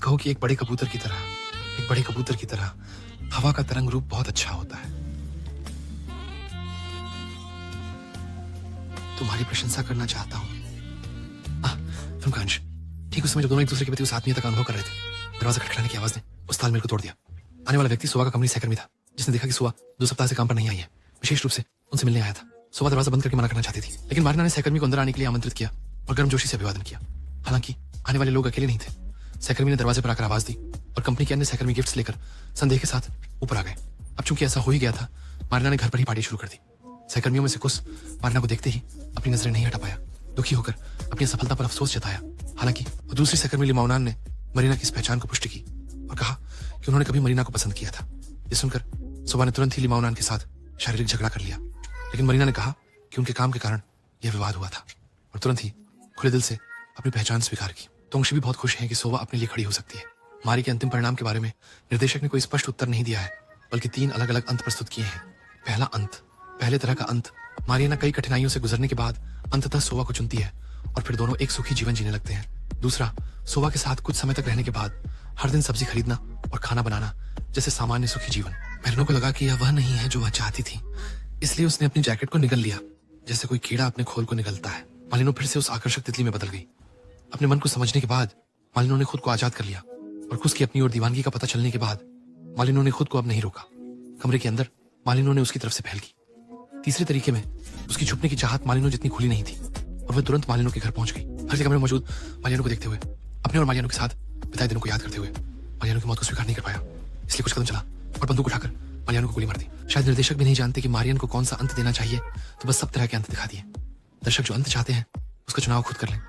कहो कि एक बड़े कबूतर की तरह हवा का तरंग रूप बहुत अच्छा होता है। तुम्हारी प्रशंसा करना चाहता हूँ। फिल्म का अंश। ठीक उस समय जब दोनों एक दूसरे के प्रति उस आत्मीयता का अनुभव कर रहे थे, दरवाजा खटखटाने की आवाज ने उस तालमेल को तोड़ दिया। आने वाला व्यक्ति सुवा का कंपनी सहकर्मी था, जिसने देखा कि सुवा 2 सप्ताह से काम पर नहीं आई है। विशेष रूप से उनसे मिलने आया था। सुवा दरवाजा बंद करके मना करना चाहती थी, लेकिन मारिना ने सहकर्मी को अंदर आने के लिए आमंत्रित किया और गर्मजोशी से अभिवादन किया। हालांकि आने वाले लोग अकेले नहीं थे। सहकर्मी ने दरवाजे पर आकर आवाज दी और कंपनी के अन्य सहकर्मी गिफ्ट्स लेकर संदेह के साथ ऊपर आ गए। अब चूंकि ऐसा हो ही गया था, मारिना ने घर पर ही पार्टी शुरू कर दी। सहकर्मियों में से कुछ मारिना को देखते ही अपनी नजरें नहीं हटा पाया। दुखी होकर अपनी सफलता पर अफसोस जताया। हालांकि दूसरी सहकर्मी लिमाउनान ने मरीना की इस पहचान को पुष्टि की और कहा कि उन्होंने कभी मरीना को पसंद किया था। ये सुनकर सुबह ने तुरंत ही लिमाउनान के साथ शारीरिक झगड़ा कर लिया, लेकिन मरीना ने कहा कि उनके काम के कारण यह विवाद हुआ था और तुरंत ही खुले दिल से अपनी पहचान स्वीकार की। तोंगशी भी बहुत खुश है कि सोवा अपने लिए खड़ी हो सकती है। मारी के अंतिम परिणाम के बारे में निर्देशक ने कोई स्पष्ट उत्तर नहीं दिया है, बल्कि 3 अलग अलग अंत प्रस्तुत किए हैं। पहला अंत, पहले तरह का अंत, मारिना कई कठिनाइयों से गुजरने के बाद अंततः सोवा को चुनती है और फिर दोनों एक सुखी जीवन जीने लगते हैं। दूसरा, सोवा के साथ कुछ समय तक रहने के बाद हर दिन सब्जी खरीदना और खाना बनाना जैसे सामान्य सुखी जीवन। मेरिनो को लगा कि यह वह नहीं है जो वह चाहती थी, इसलिए उसने अपनी जैकेट को निगल लिया, जैसे कोई कीड़ा अपने खोल को निगलता है। मालिनो फिर से उस आकर्षक तितली में बदल गई। अपने मन को समझने के बाद मालिनो ने खुद को आजाद कर लिया और उसकी अपनी और दीवानगी का पता चलने के बाद मालिनो ने खुद को अब नहीं रोका। कमरे के अंदर मालिनो ने उसकी तरफ से पहल की। तीसरे तरीके में उसकी छुपने की चाहत मालिनो जितनी खुली नहीं थी और वह तुरंत मालिनो के घर पहुंच गई। हर कमरे में मौजूद मालिनो को देखते हुए, अपने और मालिनो के साथ बिताए दिनों को याद करते हुए मालिनो की मौत को स्वीकार नहीं कर पाया, इसलिए कुछ कदम चला और बंदूक उठाकर मालिनो को गोली मार दी। शायद निर्देशक भी नहीं जानते कि मारियन को कौन सा अंत देना चाहिए, तो बस सब तरह के अंत दिखा दिए। दर्शक जो अंत चाहते हैं उसका चुनाव खुद कर लें,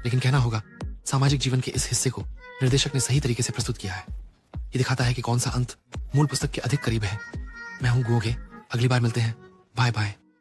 लेकिन कहना होगा सामाजिक जीवन के इस हिस्से को निर्देशक ने सही तरीके से प्रस्तुत किया है। ये दिखाता है कि कौन सा अंत मूल पुस्तक के अधिक करीब है। मैं हूं गोगे, अगली बार मिलते हैं। Bye bye.